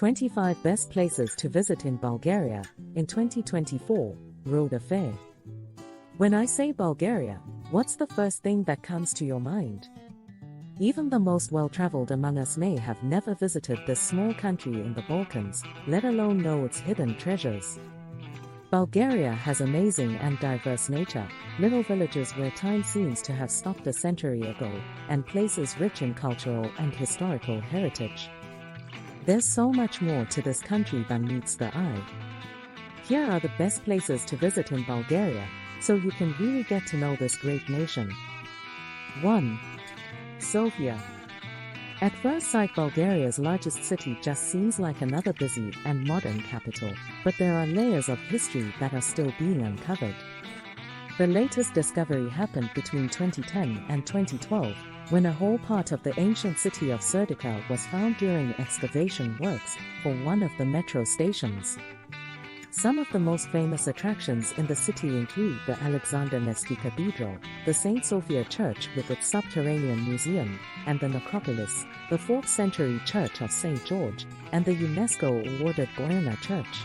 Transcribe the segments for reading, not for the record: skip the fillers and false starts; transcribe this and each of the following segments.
25 Best Places to Visit in Bulgaria, in 2024, Road Affair. When I say Bulgaria, what's the first thing that comes to your mind? Even the most well-traveled among us may have never visited this small country in the Balkans, let alone know its hidden treasures. Bulgaria has amazing and diverse nature, little villages where time seems to have stopped a century ago, and places rich in cultural and historical heritage. There's so much more to this country than meets the eye. Here are the best places to visit in Bulgaria, so you can really get to know this great nation. 1. Sofia. At first sight, Bulgaria's largest city just seems like another busy and modern capital, but there are layers of history that are still being uncovered. The latest discovery happened between 2010 and 2012, when a whole part of the ancient city of Serdica was found during excavation works for one of the metro stations. Some of the most famous attractions in the city include the Alexander Nevsky Cathedral, the St. Sofia Church with its subterranean museum, and the Necropolis, the 4th century Church of St. George, and the UNESCO-awarded Garia Church.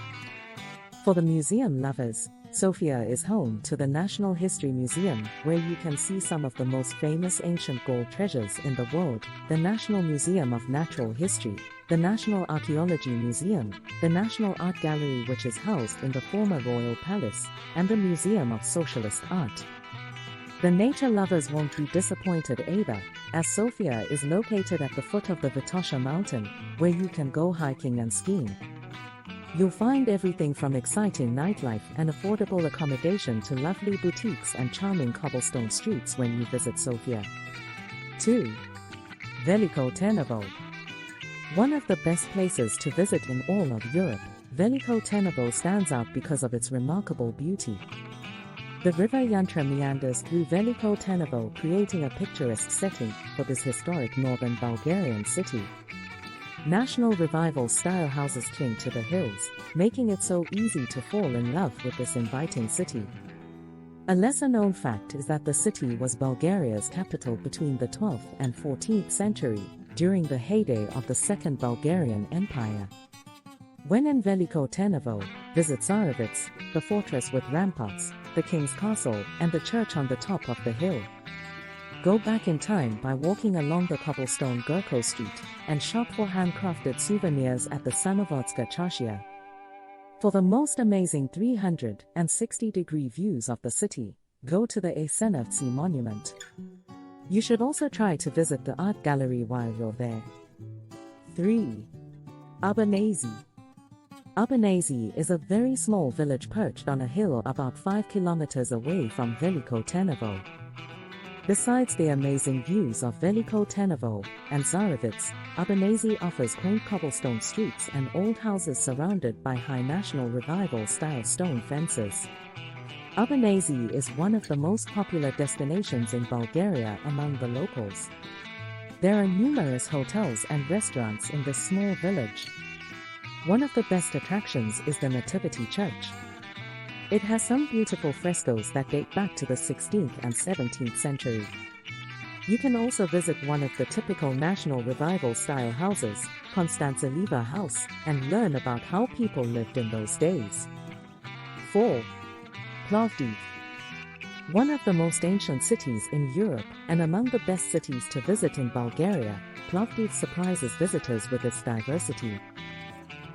For the museum lovers, Sofia is home to the National History Museum, where you can see some of the most famous ancient gold treasures in the world, the National Museum of Natural History, the National Archaeology Museum, the National Art Gallery, which is housed in the former Royal Palace, and the Museum of Socialist Art. The nature lovers won't be disappointed either, as Sofia is located at the foot of the Vitosha mountain, where you can go hiking and skiing. You'll find everything from exciting nightlife and affordable accommodation to lovely boutiques and charming cobblestone streets when you visit Sofia. 2. Veliko Trnovo. One of the best places to visit in all of Europe, Veliko Trnovo stands out because of its remarkable beauty. The river Yantra meanders through Veliko Trnovo, creating a picturesque setting for this historic northern Bulgarian city. National Revival-style houses cling to the hills, making it so easy to fall in love with this inviting city. A lesser-known fact is that the city was Bulgaria's capital between the 12th and 14th century, during the heyday of the Second Bulgarian Empire. When in Veliko Trnovo, visit Zarovets, the fortress with ramparts, the king's castle, and the church on the top of the hill. Go back in time by walking along the cobblestone Gurko Street, and shop for handcrafted souvenirs at the Sanavodska Chashia. For the most amazing 360-degree views of the city, go to the Asenovci Monument. You should also try to visit the art gallery while you're there. 3. Abanazi. Abanazi is a very small village perched on a hill about 5 kilometers away from Veliko Trnovo. Besides the amazing views of Veliko Trnovo and Zarovets, Abanazi offers quaint cobblestone streets and old houses surrounded by high National Revival-style stone fences. Abanazi is one of the most popular destinations in Bulgaria among the locals. There are numerous hotels and restaurants in this small village. One of the best attractions is the Nativity Church. It has some beautiful frescoes that date back to the 16th and 17th century. You can also visit one of the typical National Revival-style houses, Constanța House, and learn about how people lived in those days. 4. Plovdiv. One of the most ancient cities in Europe and among the best cities to visit in Bulgaria, Plovdiv surprises visitors with its diversity.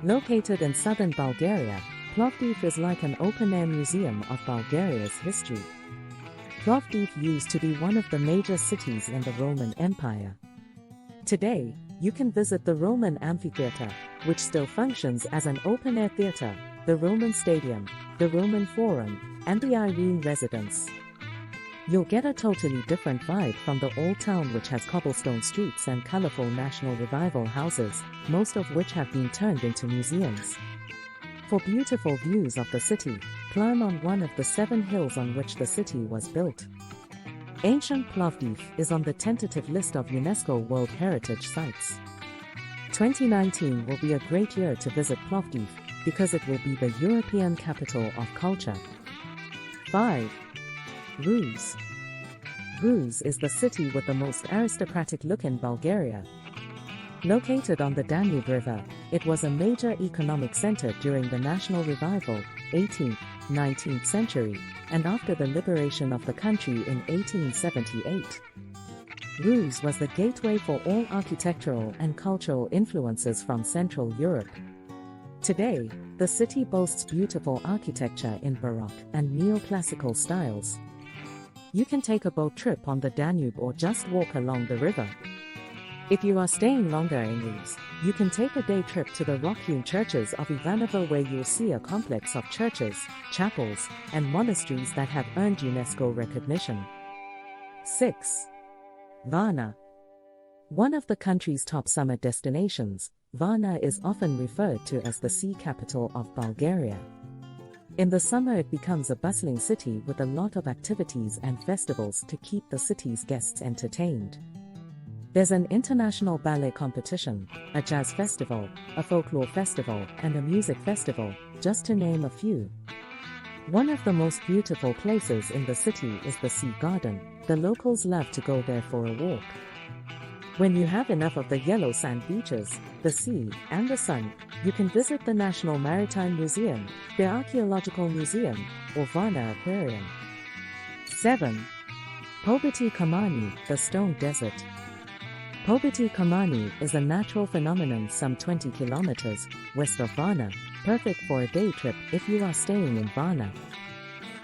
Located in southern Bulgaria, Plovdiv is like an open-air museum of Bulgaria's history. Plovdiv used to be one of the major cities in the Roman Empire. Today, you can visit the Roman Amphitheatre, which still functions as an open-air theatre, the Roman Stadium, the Roman Forum, and the Irene Residence. You'll get a totally different vibe from the old town, which has cobblestone streets and colorful National Revival houses, most of which have been turned into museums. For beautiful views of the city, climb on one of the 7 hills on which the city was built. Ancient Plovdiv is on the tentative list of UNESCO World Heritage Sites. 2019 will be a great year to visit Plovdiv, because it will be the European capital of culture. 5. Ruse. Ruse is the city with the most aristocratic look in Bulgaria. Located on the Danube River, it was a major economic center during the National Revival, 18th, 19th century, and after the liberation of the country in 1878. Ruse was the gateway for all architectural and cultural influences from Central Europe. Today, the city boasts beautiful architecture in Baroque and neoclassical styles. You can take a boat trip on the Danube or just walk along the river. If you are staying longer in Ruse, you can take a day trip to the rock-hewn churches of Ivanovo, where you'll see a complex of churches, chapels, and monasteries that have earned UNESCO recognition. 6. Varna. One of the country's top summer destinations, Varna is often referred to as the sea capital of Bulgaria. In the summer it becomes a bustling city with a lot of activities and festivals to keep the city's guests entertained. There's an international ballet competition, a jazz festival, a folklore festival, and a music festival, just to name a few. One of the most beautiful places in the city is the Sea Garden. The locals love to go there for a walk. When you have enough of the yellow sand beaches, the sea, and the sun, you can visit the National Maritime Museum, the Archaeological Museum, or Varna Aquarium. 7. Pobiti Kamani, the Stone Desert. Pobiti Kamani is a natural phenomenon some 20 kilometers west of Varna, perfect for a day trip if you are staying in Varna.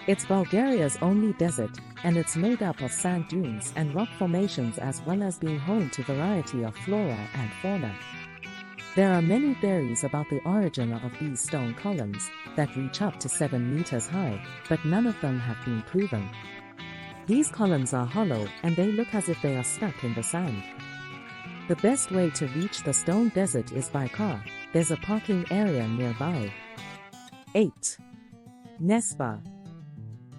It's Bulgaria's only desert, and it's made up of sand dunes and rock formations, as well as being home to a variety of flora and fauna. There are many theories about the origin of these stone columns that reach up to 7 meters high, but none of them have been proven. These columns are hollow and they look as if they are stuck in the sand. The best way to reach the stone desert is by car. There's a parking area nearby. 8. Nespa.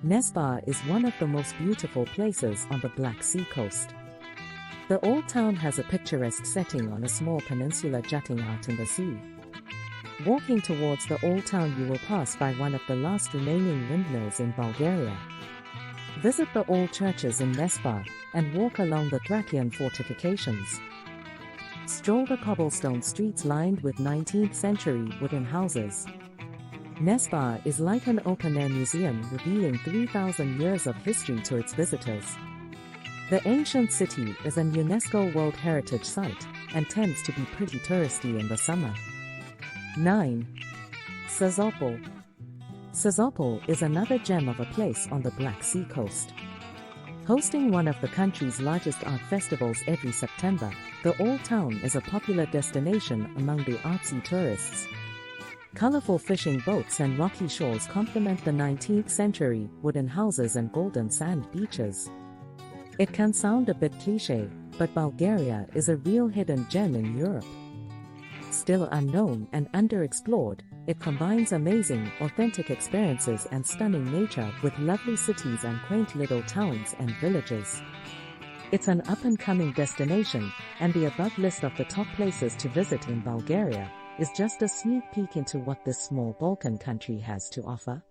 Nespa is one of the most beautiful places on the Black Sea coast. The old town has a picturesque setting on a small peninsula jutting out in the sea. Walking towards the old town, you will pass by one of the last remaining windmills in Bulgaria. Visit the old churches in Nespa and walk along the Thracian fortifications. Stroll the cobblestone streets lined with 19th century wooden houses. Nespa is like an open-air museum revealing 3,000 years of history to its visitors. The ancient city is an UNESCO World Heritage Site and tends to be pretty touristy in the summer. 9. Sozopol. Sozopol is another gem of a place on the Black Sea coast. Hosting one of the country's largest art festivals every September, the old town is a popular destination among the artsy tourists. Colorful fishing boats and rocky shores complement the 19th century wooden houses and golden sand beaches. It can sound a bit cliché, but Bulgaria is a real hidden gem in Europe. Still unknown and underexplored, it combines amazing, authentic experiences and stunning nature with lovely cities and quaint little towns and villages. It's an up-and-coming destination, and the above list of the top places to visit in Bulgaria is just a sneak peek into what this small Balkan country has to offer.